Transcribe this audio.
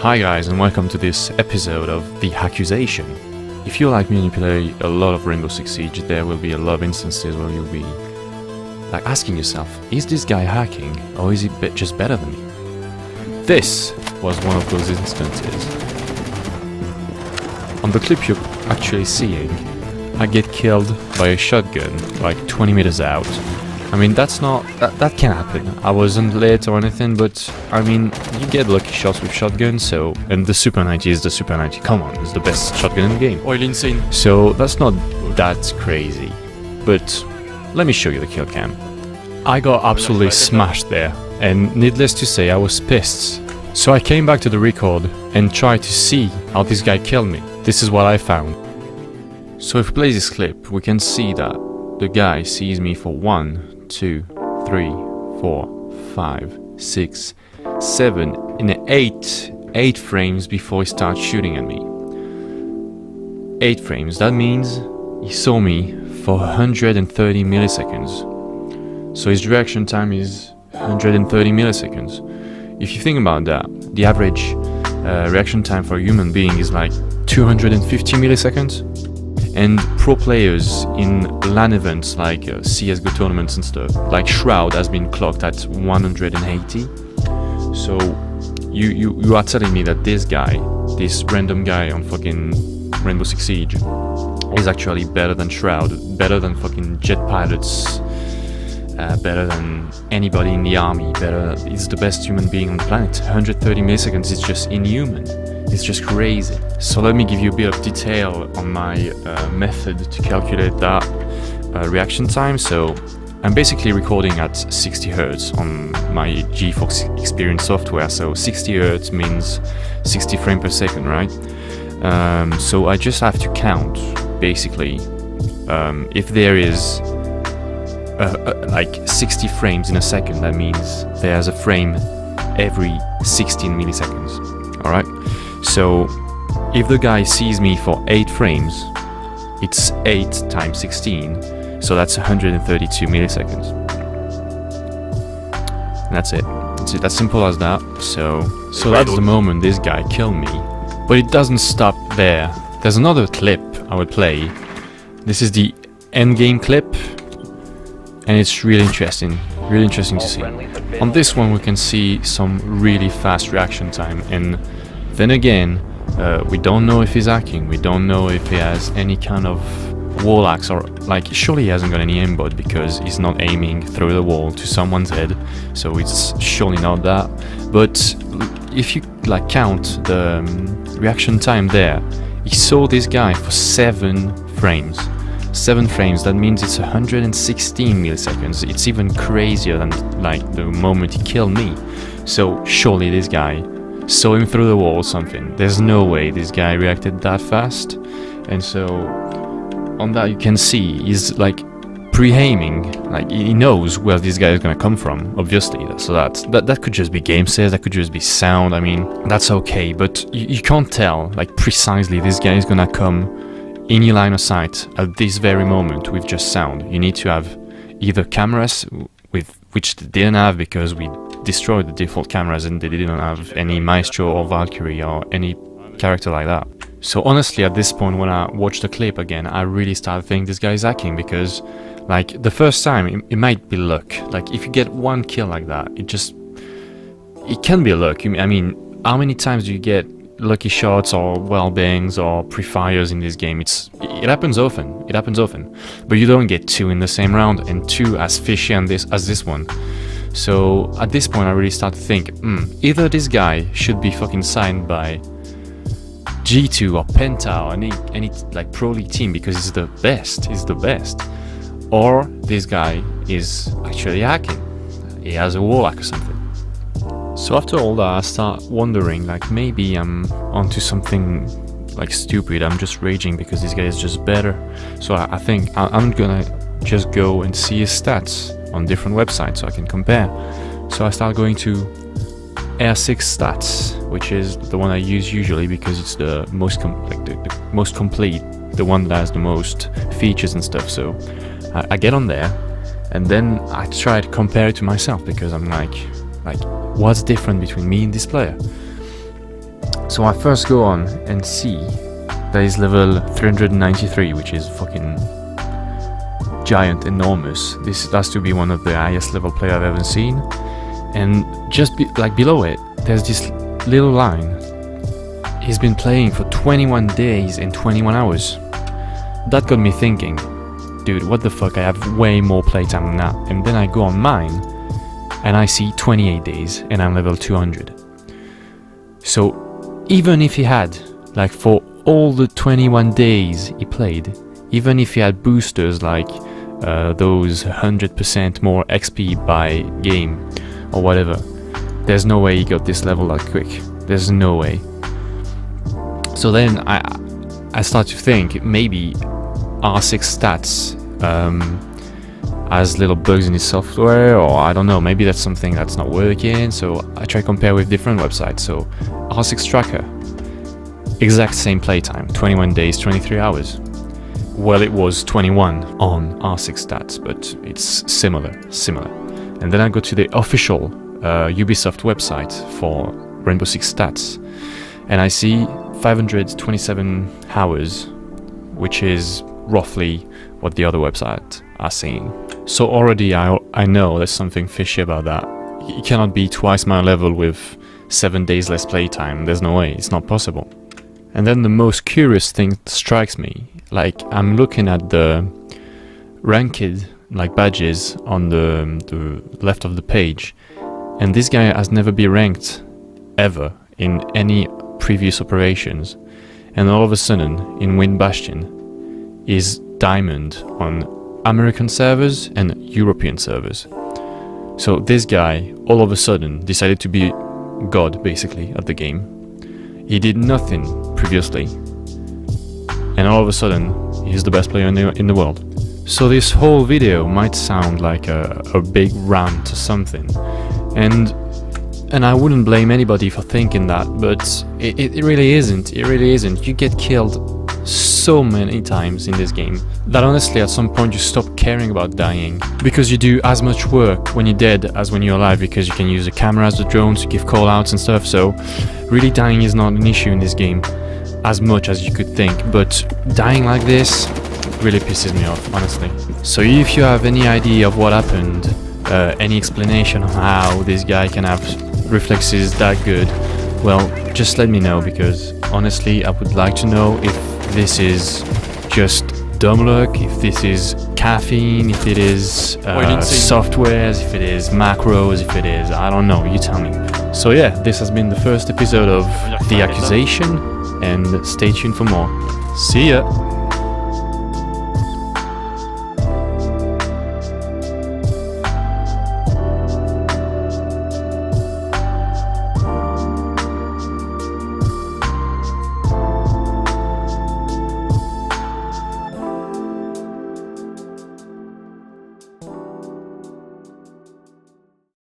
Hi guys, and welcome to this episode of the Hackusation. If you like me and you play a lot of Rainbow Six Siege, there will be a lot of instances where you'll be like asking yourself, is this guy hacking or is he just better than me? This was one of those instances. On the clip you're actually seeing, I get killed by a shotgun like 20 meters out. I mean, that can happen. I wasn't late or anything, but I mean, you get lucky shots with shotguns, so... And the Super 90 is the Super 90, come on, it's the best shotgun in the game. Oil insane. So that's not that crazy, but let me show you the kill cam. I got absolutely smashed there, and needless to say, I was pissed. So I came back to the record and tried to see how this guy killed me. This is what I found. So if we play this clip, we can see that the guy sees me for 1, 2, 3, 4, 5, 6, 7, and 8 frames before he starts shooting at me. 8 frames, that means he saw me for 130 milliseconds. So his reaction time is 130 milliseconds. If you think about that, the average reaction time for a human being is like 250 milliseconds. And pro players in LAN events like CSGO tournaments and stuff, like Shroud has been clocked at 180. So you are telling me that this guy, this random guy on fucking Rainbow Six Siege, is actually better than Shroud, better than fucking jet pilots, better than anybody in the army, he's the best human being on the planet. 130 milliseconds is just inhuman. It's just crazy. So let me give you a bit of detail on my method to calculate that reaction time. So I'm basically recording at 60 Hz on my GeForce Experience software. So 60 Hz means 60 frames per second, right? So I just have to count, basically, if there is like 60 frames in a second, that means there's a frame every 16 milliseconds, alright? So if the guy sees me for 8 frames, it's 8 times 16, so that's 132 milliseconds. And that's it. It's as simple as that. So that's the moment this guy killed me. But it doesn't stop there. There's another clip I would play. This is the endgame clip, and it's really interesting to see. On this one we can see some really fast reaction time, and then again, we don't know if he's hacking, we don't know if he has any kind of wall hacks, or like, surely he hasn't got any aimbot because he's not aiming through the wall to someone's head, so it's surely not that. But if you like count the reaction time there, he saw this guy for 7 frames. 7 frames, that means it's 116 milliseconds. It's even crazier than like the moment he killed me. So surely this guy saw him through the wall or something. There's no way this guy reacted that fast. And so on that you can see he's like pre-aiming, like he knows where this guy is gonna come from, obviously. So that could just be game saves, that could just be sound. I mean, that's okay, but you can't tell like precisely this guy is gonna come in your line of sight at this very moment with just sound. You need to have either cameras, which they didn't have because we destroyed the default cameras and they didn't have any Maestro or Valkyrie or any character like that. So honestly, at this point when I watched the clip again, I really started thinking this guy is hacking, because like the first time it might be luck. Like if you get one kill like that, it can be luck. I mean, how many times do you get lucky shots or well-bangs or pre-fires in this game? It happens often. It happens often, but you don't get 2 in the same round, and 2 as fishy as this one. So at this point I really start to think, either this guy should be fucking signed by G2 or Penta or any like pro league team because he's the best, or this guy is actually hacking. He has a wall hack or something. So after all that, I start wondering, like, maybe I'm onto something like stupid. I'm just raging because this guy is just better. So I think I'm gonna just go and see his stats on different websites so I can compare. So I start going to R6 stats, which is the one I use usually because it's the most the most complete, the one that has the most features and stuff. So I get on there, and then I try to compare it to myself because I'm like, what's different between me and this player? So I first go on and see that is level 393, which is fucking giant, enormous. This has to be one of the highest level player I've ever seen. And just below it, there's this little line. He's been playing for 21 days and 21 hours. That got me thinking, dude, what the fuck, I have way more playtime than that. And then I go on mine, and I see 28 days, and I'm level 200. So, even if he had, like for all the 21 days he played, even if he had boosters like those 100% more XP by game, or whatever, there's no way he got this level that quick. There's no way. So then I start to think maybe R6 Stats has little bugs in his software, or I don't know, maybe that's something that's not working. So I try to compare with different websites. So R6 Tracker, exact same playtime, 21 days, 23 hours. Well, it was 21 on R6 Stats, but it's similar. And then I go to the official Ubisoft website for Rainbow Six Stats, and I see 527 hours, which is roughly what the other websites are saying. So already I know there's something fishy about that. It cannot be twice my level with 7 days less playtime. There's no way, it's not possible. And then the most curious thing strikes me. Like, I'm looking at the ranked like badges on the left of the page, and this guy has never been ranked ever in any previous operations, and all of a sudden in Wind Bastion is diamond on American servers and European servers. So this guy all of a sudden decided to be god basically at the game. He did nothing previously, and all of a sudden he's the best player in the world. So this whole video might sound like a big rant or something, and I wouldn't blame anybody for thinking that, but it really isn't. It really isn't. You get killed so many times in this game that honestly at some point you stop caring about dying, because you do as much work when you're dead as when you're alive, because you can use the cameras, the drones to give callouts and stuff. So really dying is not an issue in this game as much as you could think, but dying like this really pisses me off, honestly. So if you have any idea of what happened, any explanation on how this guy can have reflexes that good, well, just let me know, because honestly I would like to know if this is just dumb luck, if this is caffeine, if it is softwares, if it is macros, if it is, I don't know, you tell me. So yeah, this has been the first episode of The Accusation, and stay tuned for more. See ya!